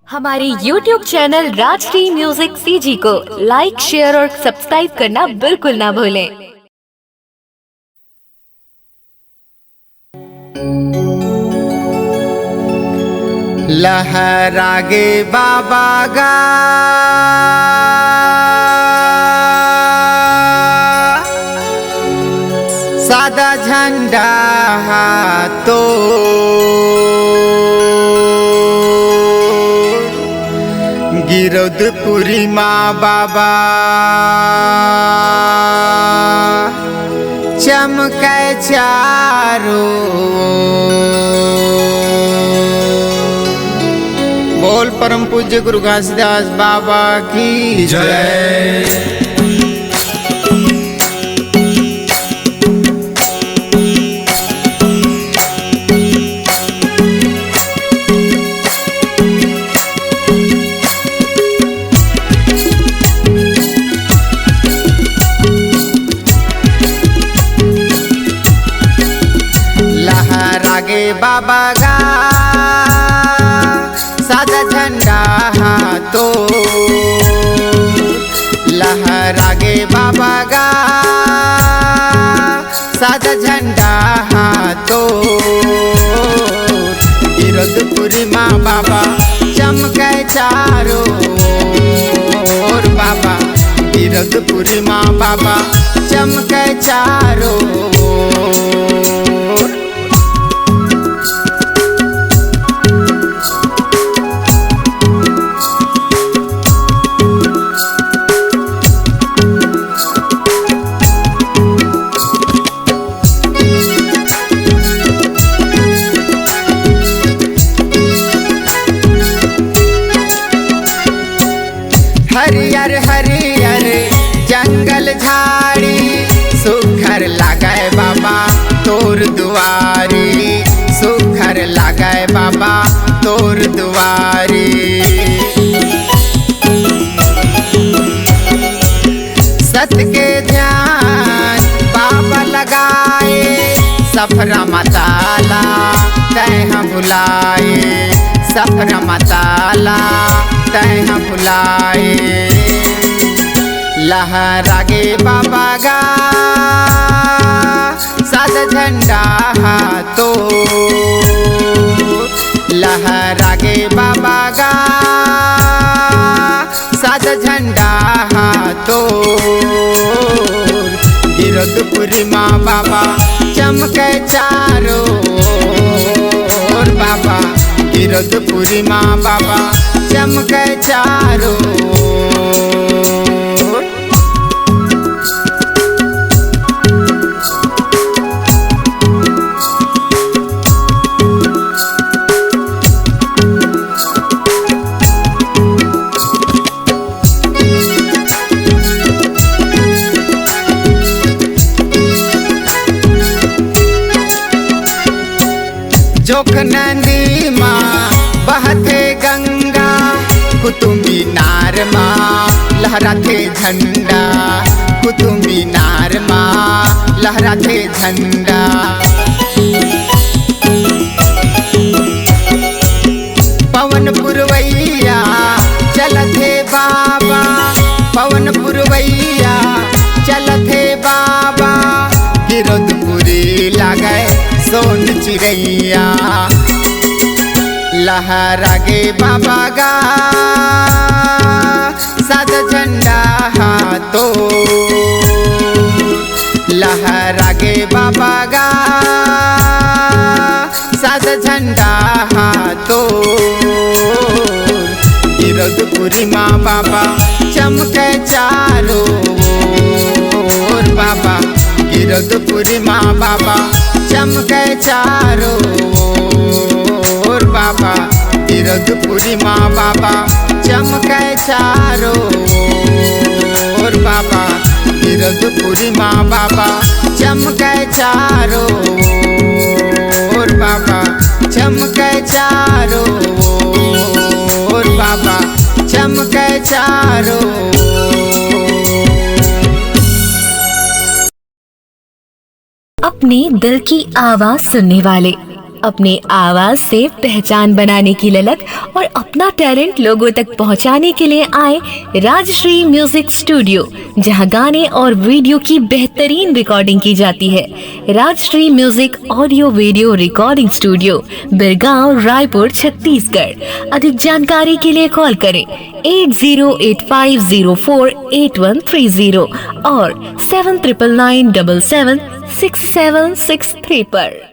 हमारे YouTube channel Rajshri music CG को like, share और सब्सक्राइब करना बिल्कुल ना भूलें। लहरागे बाबा गा सादा झंडा हाथों गिरदपुरी माँ बाबा चमकै चारो। बोल परम पूज्य गुरु घासीदास बाबा की जय। लहरागे बाबा गा सादा झंडा हाथों, लहरागे बाबा गा सादा झंडा हाथों गिरदपुरी माँ बाबा चमकै चारो ओर। बाबा गिरदपुरी माँ बाबा चमकै चारो। हरियर हरियर जंगल झाड़ी सुखर लागे बाबा तोर दुआरी, सुखर लागे बाबा तोर दुआरी। सत के ध्यान बाबा लगाए सफरा मताला तैह बुलाए, सफरा मताला तैह बुलाए। लहरागे बाबा गा सादा झंडा हाथों, लहरागे बाबा गा सादा झंडा हाथों गिरदपुरी माँ बाबा चमकै चारो ओर। बाबा गिरदपुरी माँ बाबा चमकै चारो। जोख नदी माँ बहते गंगा, कुतुबी नार माँ लहराते झंडा, कुतुबी नार माँ लहराते झंडा। पवन पुरवैया चलते बाबा, पवन पुरवैया चलते बाबा गिरदपुरी लागे सोन चिड़ैया। लहरागे बाबा गा सादा झंडा हाथों, लहरागे बाबा गा सादा झंडा हाथों गिरदपुरी माँ बाबा चमकै चारो ओर। बाबा गिरदपुरी माँ बाबा चमकै चारो ओर। बाबा गिरदपुरी माँ बाबा चमकै चारो ओर। बाबा गिरदपुरी माँ बाबा चमकै चारो ओर। बाबा चमकै चारो ओर। बाबा चमकै चारो। अपने दिल की आवाज सुनने वाले अपनी आवाज से पहचान बनाने की ललक और अपना टैलेंट लोगों तक पहुंचाने के लिए आए राजश्री म्यूजिक स्टूडियो, जहां गाने और वीडियो की बेहतरीन रिकॉर्डिंग की जाती है। Rajshri music audio video recording studio, Birgaon, Raipur, Chhattisgarh. अधिक जानकारी के लिए कॉल करें 8085048130 और 7999776763 पर।